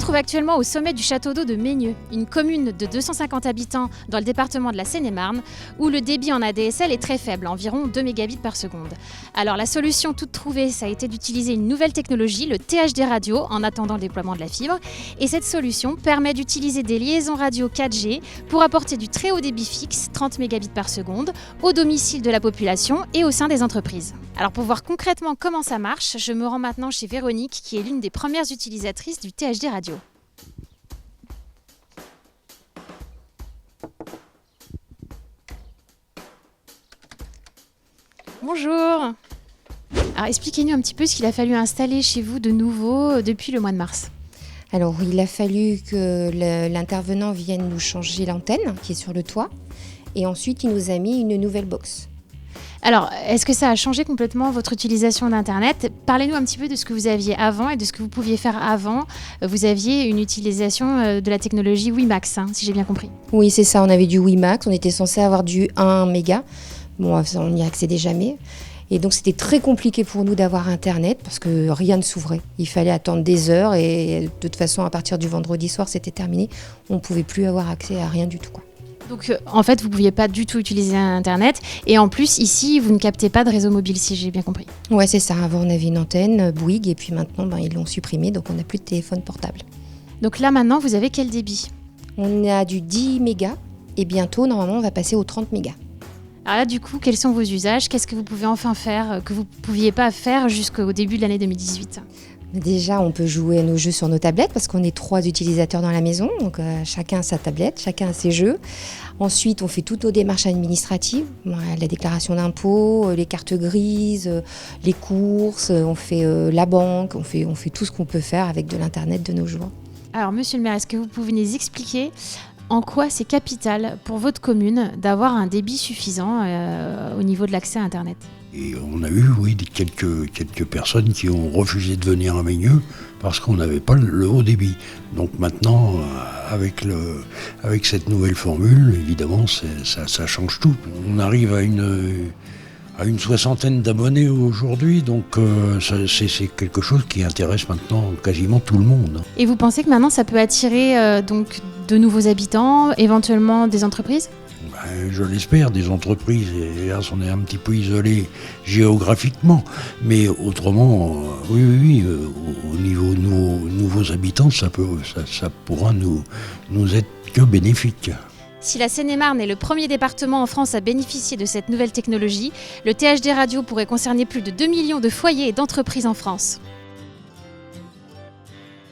trouve actuellement au sommet du château d'eau de Meigneux, une commune de 250 habitants dans le département de la Seine-et-Marne, où le débit en ADSL est très faible, environ 2 mégabits par seconde. Alors la solution toute trouvée, ça a été d'utiliser une nouvelle technologie, le THD radio, en attendant le déploiement de la fibre. Et cette solution permet d'utiliser des liaisons radio 4G pour apporter du très haut débit fixe, 30 mégabits par seconde, au domicile de la population et au sein des entreprises. Alors pour voir concrètement comment ça marche, je me rends maintenant chez Véronique, qui est l'une des premières utilisatrices du THD radio. Bonjour. Alors expliquez-nous un petit peu ce qu'il a fallu installer chez vous de nouveau depuis le mois de mars. Alors il a fallu que l'intervenant vienne nous changer l'antenne qui est sur le toit et ensuite il nous a mis une nouvelle box. Alors, est-ce que ça a changé complètement votre utilisation d'Internet ? Parlez-nous un petit peu de ce que vous aviez avant et de ce que vous pouviez faire avant. Vous aviez une utilisation de la technologie WiMax, si j'ai bien compris. Oui, c'est ça, on avait du WiMax, on était censé avoir du 1 méga. Bon, on n'y accédait jamais. Et donc c'était très compliqué pour nous d'avoir Internet parce que rien ne s'ouvrait. Il fallait attendre des heures et de toute façon, à partir du vendredi soir, c'était terminé. On ne pouvait plus avoir accès à rien du tout, quoi. Donc en fait, vous ne pouviez pas du tout utiliser Internet. Et en plus, ici, vous ne captez pas de réseau mobile, si j'ai bien compris. Ouais, c'est ça. Avant, on avait une antenne Bouygues et puis maintenant, ils l'ont supprimée, donc on n'a plus de téléphone portable. Donc là, maintenant, vous avez quel débit ? On a du 10 mégas et bientôt, normalement, on va passer aux 30 mégas. Alors là, du coup, quels sont vos usages ? Qu'est-ce que vous pouvez enfin faire que vous ne pouviez pas faire jusqu'au début de l'année 2018 ? Déjà, on peut jouer à nos jeux sur nos tablettes parce qu'on est 3 utilisateurs dans la maison. Donc, chacun a sa tablette, chacun a ses jeux. Ensuite, on fait toutes nos démarches administratives. La déclaration d'impôt, les cartes grises, les courses, on fait la banque, on fait tout ce qu'on peut faire avec de l'Internet de nos jours. Alors, monsieur le maire, est-ce que vous pouvez nous expliquer en quoi c'est capital pour votre commune d'avoir un débit suffisant au niveau de l'accès à Internet ? Et on a eu, oui, quelques personnes qui ont refusé de venir à Meigneux parce qu'on n'avait pas le haut débit. Donc maintenant, avec cette nouvelle formule, évidemment, ça change tout. On arrive à une soixantaine d'abonnés aujourd'hui, donc c'est quelque chose qui intéresse maintenant quasiment tout le monde. Et vous pensez que maintenant ça peut attirer donc de nouveaux habitants, éventuellement des entreprises ? Je l'espère, des entreprises, et là on est un petit peu isolé géographiquement, mais autrement, oui, au niveau de nos nouveaux habitants, ça pourra nous être que bénéfique. Si la Seine-et-Marne est le premier département en France à bénéficier de cette nouvelle technologie, le THD radio pourrait concerner plus de 2 millions de foyers et d'entreprises en France.